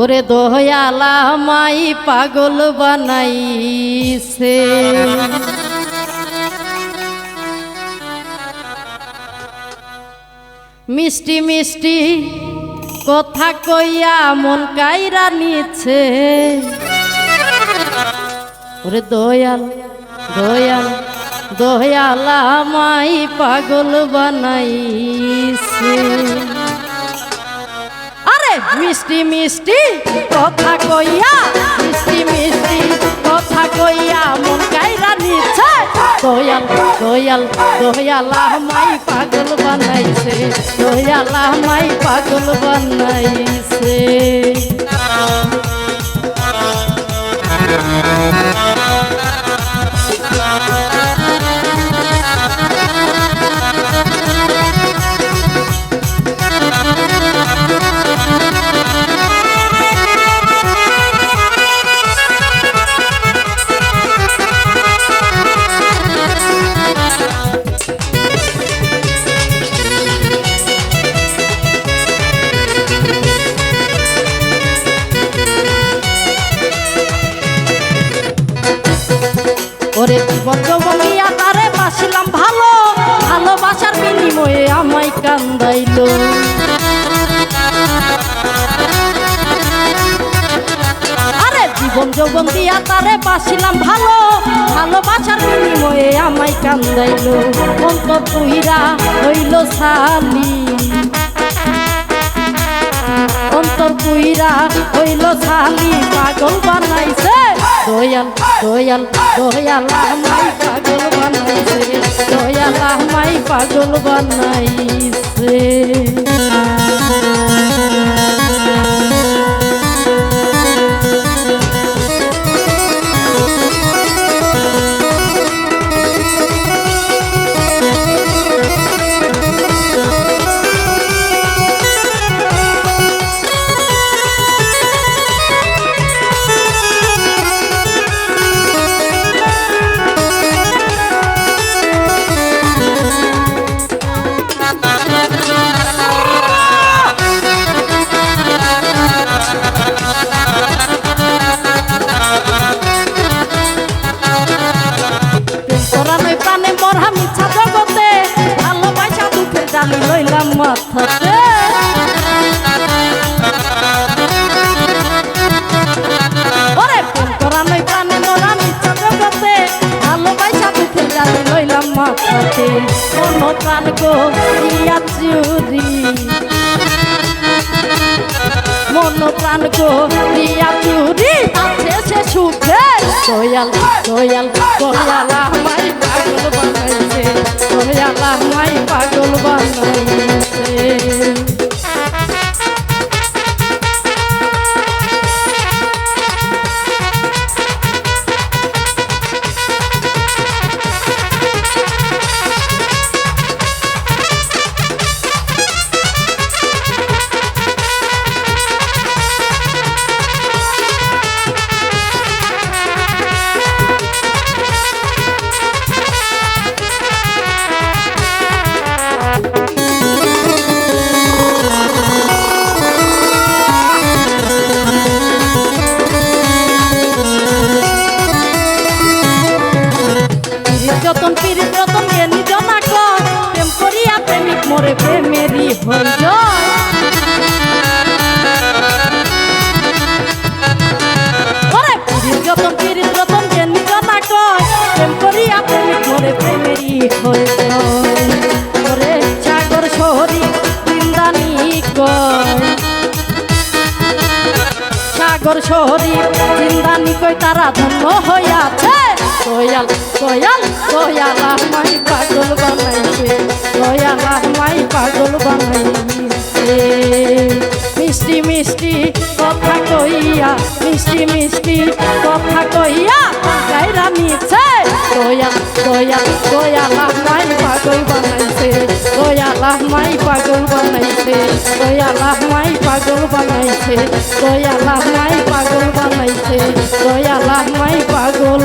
ওরে দয়ালা মাই পাগল বানাইছে, মিষ্টি মিষ্টি কথা কইয়া মন কাইরা নিচ্ছে। ওরে দয়াল দয়াল দয়ালা মাই পাগল বানাইছে। আরে মিষ্টি মিষ্টি কথা কইয়া, মিষ্টি মিষ্টি কথা কইয়া মন কাইরা নিচ্ছে। দয়াল দয়াল দয়ালা মাই পাগল বানাইছে, দয়ালা মাই পাগল বানাইছে। ওরে জীবন যৌবনিয়া তারে বাসিলাম ভালো, ভালোবাসার বিনিময়ে আমায় কান্দাইলো। আরে জীবন যৌবন দিয়া তারে বাসিলাম ভালো, ভালোবাসার বিনিময়ে আমায় কান্দাইলো। অন্তর পুইরা হইল সালি, অন্তর পুইরা হইল সালি, পাগল বানাইছে। দয়াল দয়াল দয়ালা মাই পাগল বানাইছে, দয়ালা মাই পাগল বানাইছে। লইলাম মাথাতে ওরে প্রেম করা নই প্রাণে মোরা মিথ্যা জগতে, ভালোবাসা দুঃখের জালি লইলাম মাথাতে। কোন প্রাণ গো দিয়া চুরি, মন প্রাণ গো দিয়া চুরি, আছে সে সুখে। দয়াল দয়াল দয়ালা মাই পাগল বানাইছে, দয়ালা মাই পাগল বানাইছে। যতন পীড়িত যতন জ্ঞানী জনা কর, প্রেম করিয়া প্রেমিক মোরে প্রেমেরই হই জয়। ওরে পীড়িত যতন জ্ঞানী জনা কর, প্রেম করিয়া প্রেমিক মোরে প্রেমেরই হই জয়। ওরে সাগর শহরী জিন্দানি কয়, সাগর শহরী জিন্দানি কই তারা ধন্য হইয়াছে। দয়াল দয়াল দয়ালা মাই পাগল বানাইছে, দয়ালা মাই পাগল বানাইছে। মিষ্টি মিষ্টি কথা কইয়া, মিষ্টি মিষ্টি কথা কইয়া গাইরা নিচ্ছে। দয়াল দয়াল দয়ালা মাই পাগল বানাইছে, দয়ালা মাই পাগল বানাইছে, দয়ালা মাই পাগল বানাইছে, দয়ালা মাই পাগল বানাইছে, দয়ালা মাই পাগল